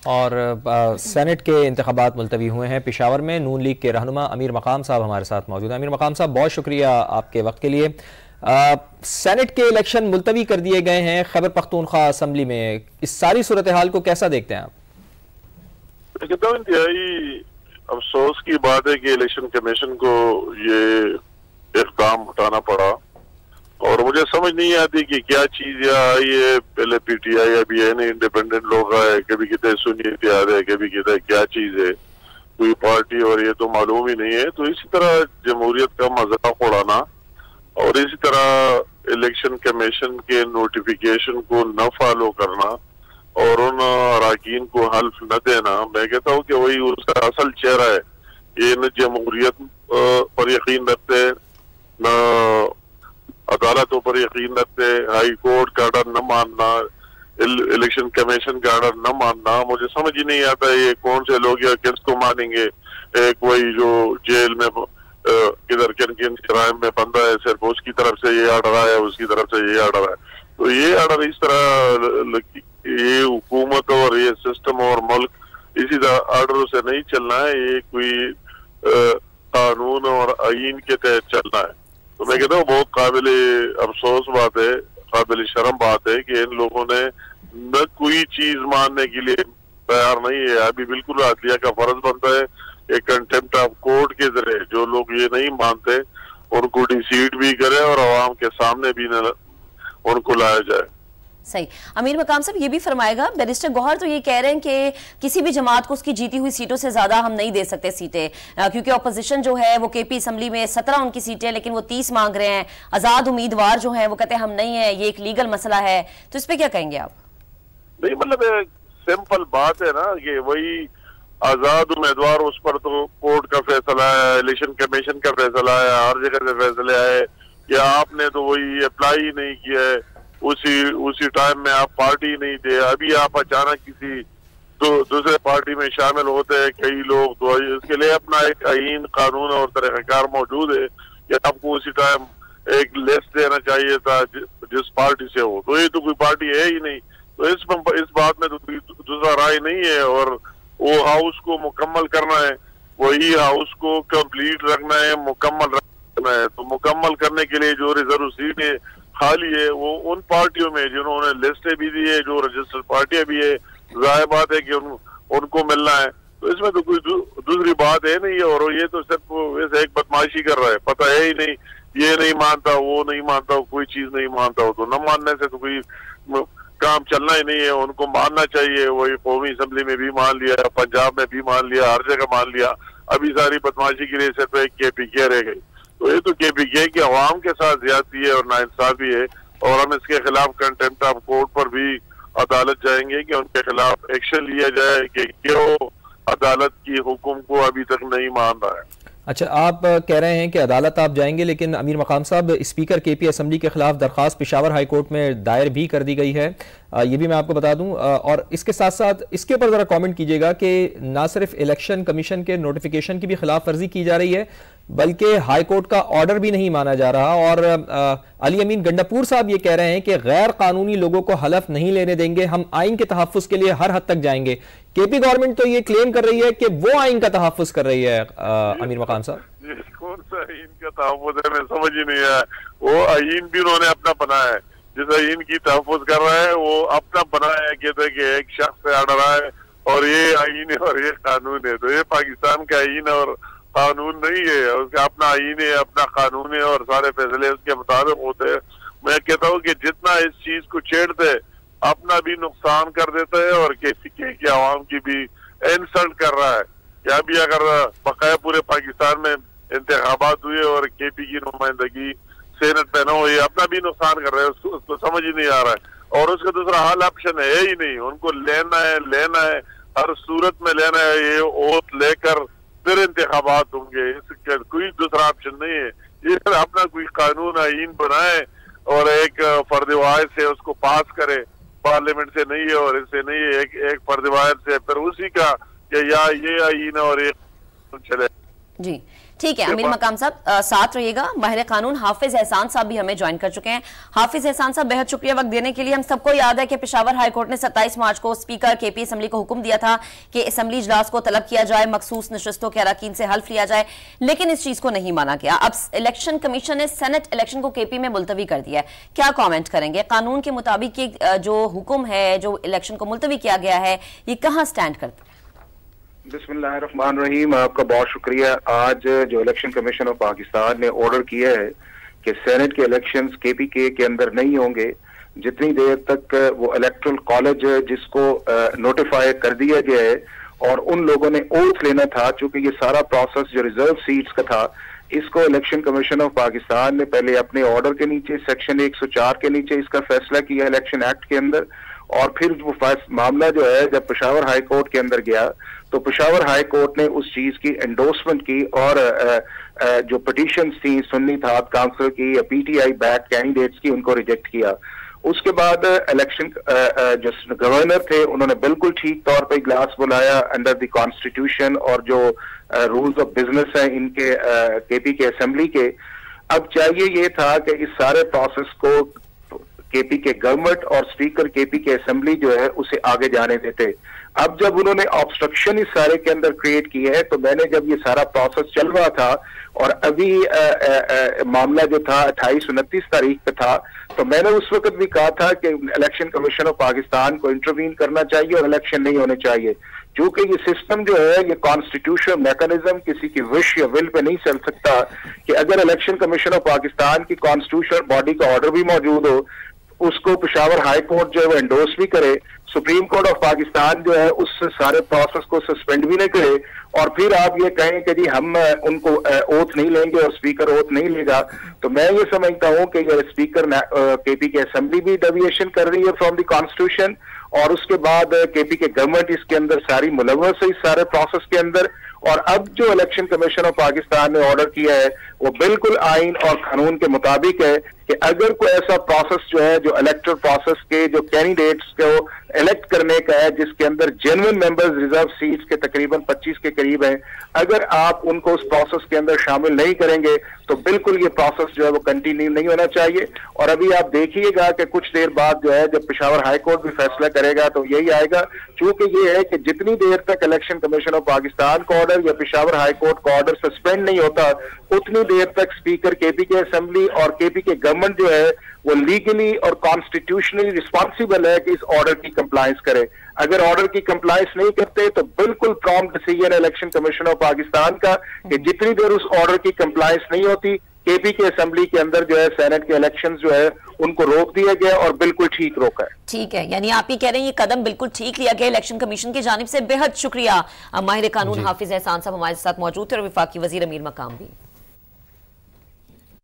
اور سینٹ کے انتخابات ملتوی ہوئے ہیں پشاور میں. نون لیگ کے رہنما امیر مقام صاحب ہمارے ساتھ موجود ہیں. امیر مقام صاحب بہت شکریہ آپ کے وقت کے لیے. سینٹ کے الیکشن ملتوی کر دیے گئے ہیں خیبر پختونخوا اسمبلی میں, اس ساری صورتحال کو کیسا دیکھتے ہیں آپ؟ میں کہتا ہوں انتہائی افسوس کی بات ہے کہ الیکشن کمیشن کو یہ اقدام اٹھانا پڑا, اور مجھے سمجھ نہیں آتی کہ کیا چیز آئی ہے. پہلے پی ٹی آئی, ابھی ہے نہیں انڈیپینڈنٹ لوگ آئے, کبھی کہتے ہیں سنی اتحاد ہے, کبھی کہتے ہیں کیا چیز ہے, کوئی پارٹی, اور یہ تو معلوم ہی نہیں ہے. تو اسی طرح جمہوریت کا مذاق اڑانا اور اسی طرح الیکشن کمیشن کے نوٹیفیکیشن کو نہ فالو کرنا اور ان اراکین کو حلف نہ دینا, میں کہتا ہوں کہ وہی اس کا اصل چہرہ ہے. یہ نہ جمہوریت پر یقین رکھتے, نہ عدالتوں پر یقین رکھتے, ہائی کورٹ کا آرڈر نہ ماننا, الیکشن کمیشن کا آرڈر نہ ماننا. مجھے سمجھ ہی نہیں آتا یہ کون سے لوگ یا کس کو مانیں گے. ایک وہی جو جیل میں کدھر کن کن جرائم میں بندہ ہے, صرف اس کی طرف سے یہ آرڈر ہے, اس کی طرف سے یہ آرڈر ہے. تو یہ آرڈر اس طرح, یہ حکومت اور یہ سسٹم اور ملک اسی طرح آرڈروں سے نہیں چلنا ہے. یہ کوئی قانون اور آئین کے تحت چلنا ہے. تو میں کہتا ہوں بہت قابل افسوس بات ہے, قابل شرم بات ہے کہ ان لوگوں نے نہ کوئی چیز ماننے کے لیے تیار نہیں ہے. ابھی بالکل عدلیہ کا فرض بنتا ہے کہ کنٹمپٹ آف کورٹ کے ذریعے جو لوگ یہ نہیں مانتے ان کو ڈیسیڈ بھی کرے اور عوام کے سامنے بھی ان کو لایا جائے. صحیح. امیر مقام صاحب یہ بھی فرمائے گا, بیرسٹر گوہر تو یہ کہہ رہے ہیں کہ کسی بھی جماعت کو اس کی جیتی ہوئی سیٹوں سے زیادہ ہم نہیں دے سکتے سیٹیں, کیونکہ اپوزیشن جو ہے وہ کے پی اسمبلی میں 17 ان کی سیٹیں, لیکن وہ 30 مانگ رہے ہیں. آزاد امیدوار جو ہیں وہ کہتے ہیں ہم نہیں ہیں, یہ ایک لیگل مسئلہ ہے. تو اس پہ کیا کہیں گے آپ؟ نہیں, مطلب سمپل بات ہے نا کہ وہی آزاد امیدوار, اس پر تو کورٹ کا فیصلہ ہے, الیکشن کمیشن کا فیصلہ ہے, ہر جگہ سے فیصلے آئے کہ آپ نے تو وہی اپلائی نہیں کیا ہے, اسی ٹائم میں آپ پارٹی نہیں تھے, ابھی آپ اچانک کسی دوسرے پارٹی میں شامل ہوتے ہیں کئی لوگ. تو اس کے لیے اپنا ایک آئین, قانون اور طریقہ کار موجود ہے کہ آپ کو اسی ٹائم ایک لسٹ دینا چاہیے تھا جس پارٹی سے ہو. تو یہ تو کوئی پارٹی ہے ہی نہیں. تو اس بات میں تو کوئی دوسرا رائے نہیں ہے, اور وہ ہاؤس کو مکمل کرنا ہے, وہی ہاؤس کو کمپلیٹ رکھنا ہے, مکمل رکھنا ہے. تو مکمل کرنے کے لیے جو ریزرو سیٹیں خالی ہے وہ ان پارٹیوں میں جنہوں نے لسٹیں بھی دی ہے, جو رجسٹرڈ پارٹیاں بھی ہے, ظاہر بات ہے کہ ان کو ملنا ہے. تو اس میں تو کوئی دوسری بات ہے نہیں. اور یہ تو صرف ویسے ایک بدماشی کر رہا ہے, پتہ ہے ہی نہیں, یہ نہیں مانتا, وہ نہیں مانتا, کوئی چیز نہیں مانتا ہو. تو نہ ماننے سے تو کوئی کام چلنا ہی نہیں ہے. ان کو ماننا چاہیے. وہی قومی اسمبلی میں بھی مان لیا, پنجاب میں بھی مان لیا, ہر جگہ مان لیا. ابھی ساری بدماشی کے لیے صرف ایک کے پی کے رہ گئی. تو یہ تو کے پی کے کی عوام کے ساتھ زیادتی ہے اور ناانصافی ہے, اور ہم اس کے خلاف کنٹمپٹ آف کورٹ پر بھی عدالت جائیں گے کہ ان کے خلاف ایکشن لیا جائے کہ کیوں عدالت کی حکم کو ابھی تک نہیں مان رہا ہے. اچھا, آپ کہہ رہے ہیں کہ عدالت آپ جائیں گے, لیکن امیر مقام صاحب اسپیکر کے پی اسمبلی کے خلاف درخواست پشاور ہائی کورٹ میں دائر بھی کر دی گئی ہے, یہ بھی میں آپ کو بتا دوں. اور اس کے ساتھ ساتھ اس کے اوپر ذرا کامنٹ کیجئے گا کہ نہ صرف الیکشن کمیشن کے نوٹیفیکیشن کی بھی خلاف ورزی کی جا رہی ہے, بلکہ ہائی کورٹ کا آرڈر بھی نہیں مانا جا رہا. اور علی امین گنڈاپور صاحب یہ کہہ رہے ہیں کہ غیر قانونی لوگوں کو حلف نہیں لینے دیں گے, ہم آئین کے تحفظ کے لیے ہر حد تک جائیں گے. کے پی گورنمنٹ تو یہ کلیم کر رہی ہے کہ وہ آئین کا تحفظ کر رہی ہے. امیر مقام صاحب کون سا آئین کا تحفظ ہے, میں سمجھ ہی نہیں آیا. وہ آئین بھی انہوں نے اپنا بنایا ہے, جس آئین کی تحفظ کر رہا ہے وہ اپنا بنایا ہے. کہتے ہیں کہ ایک شخص سے آ رہا ہے اور یہ آئین ہے اور یہ قانون ہے. تو یہ پاکستان کا آئین اور قانون نہیں ہے, اس کا اپنا آئین ہے, اپنا قانون ہے, اور سارے فیصلے اس کے مطابق ہوتے ہیں. میں کہتا ہوں کہ جتنا اس چیز کو چھیڑتے اپنا بھی نقصان کر دیتا ہے اور کے پی کے عوام کی بھی انسلٹ کر رہا ہے. کہ ابھی اگر بقایا پورے پاکستان میں انتخابات ہوئے اور کے پی کی نمائندگی سینٹ میں نہ ہو, یہ اپنا بھی نقصان کر رہے ہیں. اس کو سمجھ ہی نہیں آ رہا ہے, اور اس کا دوسرا حل آپشن ہے ہی نہیں. ان کو لینا ہے ہر صورت میں لینا ہے. یہ اوت لے کر پھر انتخابات ہوں گے, اس کا کوئی دوسرا آپشن نہیں ہے. یہ اپنا کوئی قانون آئین بنائے اور ایک فرد واحد سے اس کو پاس کرے, پارلیمنٹ سے نہیں ہے اور اس سے نہیں ہے, ایک فرد واحد سے, پھر اسی کا کہ یا یہ آئین اور ایک چلے. جی ٹھیک ہے امیر مقام صاحب ساتھ رہیے گا. ماہر قانون حافظ احسان صاحب بھی ہمیں جوائن کر چکے ہیں. حافظ احسان صاحب بہت شکریہ وقت دینے کے لیے. ہم سب کو یاد ہے کہ پشاور ہائی کورٹ نے 27 مارچ کو اسپیکر کے پی اسمبلی کو حکم دیا تھا کہ اسمبلی اجلاس کو طلب کیا جائے, مخصوص نشستوں کے اراکین سے حلف لیا جائے, لیکن اس چیز کو نہیں مانا گیا. اب الیکشن کمیشن نے سینٹ الیکشن کو کے پی میں ملتوی کر دیا ہے. کیا کامنٹ کریں گے؟ قانون کے مطابق جو حکم ہے, جو الیکشن کو ملتوی کیا گیا ہے, یہ کہاں سٹینڈ کرتا ہے؟ بسم اللہ الرحمن الرحیم. آپ کا بہت شکریہ. آج جو الیکشن کمیشن آف پاکستان نے آرڈر کیا ہے کہ سینٹ کے الیکشنز کے پی کے اندر نہیں ہوں گے جتنی دیر تک وہ الیکٹرل کالج جس کو نوٹیفائی کر دیا گیا ہے, اور ان لوگوں نے اوتھ لینا تھا, چونکہ یہ سارا پروسیس جو ریزرو سیٹس کا تھا, اس کو الیکشن کمیشن آف پاکستان نے پہلے اپنے آرڈر کے نیچے سیکشن 104 کے نیچے اس کا فیصلہ کیا الیکشن ایکٹ کے اندر, اور پھر وہ معاملہ جو ہے جب پشاور ہائی کورٹ کے اندر گیا تو پشاور ہائی کورٹ نے اس چیز کی انڈورسمنٹ کی, اور جو پٹیشنز تھیں سنی تھاپ کاؤنسل کی یا P T I back candidates کی, ان کو ریجیکٹ کیا. اس کے بعد الیکشن جو گورنر تھے انہوں نے بالکل ٹھیک طور پہ اجلاس بلایا انڈر دی کانسٹیٹیوشن اور جو رولز آف بزنس ہیں ان کے پی کے اسمبلی کے. اب چاہیے یہ تھا کہ اس سارے پروسیس کو کے پی کے گورنمنٹ اور اسپیکر کے پی کے اسمبلی جو ہے اسے آگے جانے دیتے. اب جب انہوں نے آبسٹرکشن اس سارے کے اندر کریٹ کی ہے, تو میں نے جب یہ سارا پروسیس چل رہا تھا اور ابھی معاملہ جو تھا 28-29 تاریخ پہ تھا, تو میں نے اس وقت بھی کہا تھا کہ الیکشن کمیشن آف پاکستان کو انٹروین کرنا چاہیے اور الیکشن نہیں ہونے چاہیے, کیونکہ یہ سسٹم جو ہے یہ کانسٹیٹیوشن میکانزم کسی کی وش یا ول پہ نہیں چل سکتا کہ اگر الیکشن کمیشن آف پاکستان کی کانسٹیٹیوشن باڈی کا آرڈر بھی موجود ہو, اس کو پشاور ہائی کورٹ جو ہے وہ انڈورس بھی کرے, سپریم کورٹ آف پاکستان جو ہے اس سارے پروسیس کو سسپینڈ بھی نہ کرے, اور پھر آپ یہ کہیں کہ جی ہم ان کو اوتھ نہیں لیں گے اور اسپیکر اوتھ نہیں لے گا. تو میں یہ سمجھتا ہوں کہ یہ اسپیکر کے پی کے اسمبلی بھی ڈیویشن کر رہی ہے فرام دی کانسٹیٹیوشن, اور اس کے بعد کے پی کے گورنمنٹ اس کے اندر ساری ملوث ہے اس سارے پروسیس کے اندر. اور اب جو الیکشن کمیشن آف پاکستان نے آرڈر کیا ہے وہ بالکل آئین اور قانون کے مطابق ہے کہ اگر کوئی ایسا پروسیس جو ہے جو الیکٹرل پروسیس کے جو کینڈیڈیٹس کو الیکٹ کرنے کا ہے جس کے اندر جینوئن ممبرز ریزرو سیٹس کے تقریباً 25 کے قریب ہیں, اگر آپ ان کو اس پروسیس کے اندر شامل نہیں کریں گے تو بالکل یہ پروسیس جو ہے وہ کنٹینیو نہیں ہونا چاہیے. اور ابھی آپ دیکھیے گا کہ کچھ دیر بعد جو ہے جب پشاور ہائی کورٹ بھی فیصلہ کرے گا تو یہی آئے گا, چونکہ یہ ہے کہ جتنی دیر تک الیکشن کمیشن آف پاکستان کا آرڈر یا پشاور ہائی کورٹ کا آرڈر سسپینڈ نہیں ہوتا, اتنی دیر تک اسپیکر کے پی کے اسمبلی اور کے پی کے گورنمنٹ جو ہے وہ لیگلی اور کانسٹیٹیوشنلی رسپانسیبل ہے کہ اس آرڈر کی کمپلائنس کرے. اگر آرڈر کی کمپلائنس نہیں کرتے تو بالکل پرامپٹ ڈیسیژن ہے الیکشن کمیشن آف پاکستان کا کہ جتنی دیر اس آرڈر کی کمپلائنس نہیں ہوتی, کے پی کے اسمبلی کے اندر جو ہے سینٹ کے الیکشنز جو ہے ان کو روک دیا گیا اور بالکل ٹھیک روکا ہے. ٹھیک ہے, یعنی آپ یہ کہہ رہے ہیں یہ قدم بالکل ٹھیک لیا گیا الیکشن کمیشن کی جانب سے. بہت شکریہ. ماہر قانون حافظ احسان صاحب ہمارے ساتھ موجود تھے اور وفاقی وزیر امیر مقام بھی.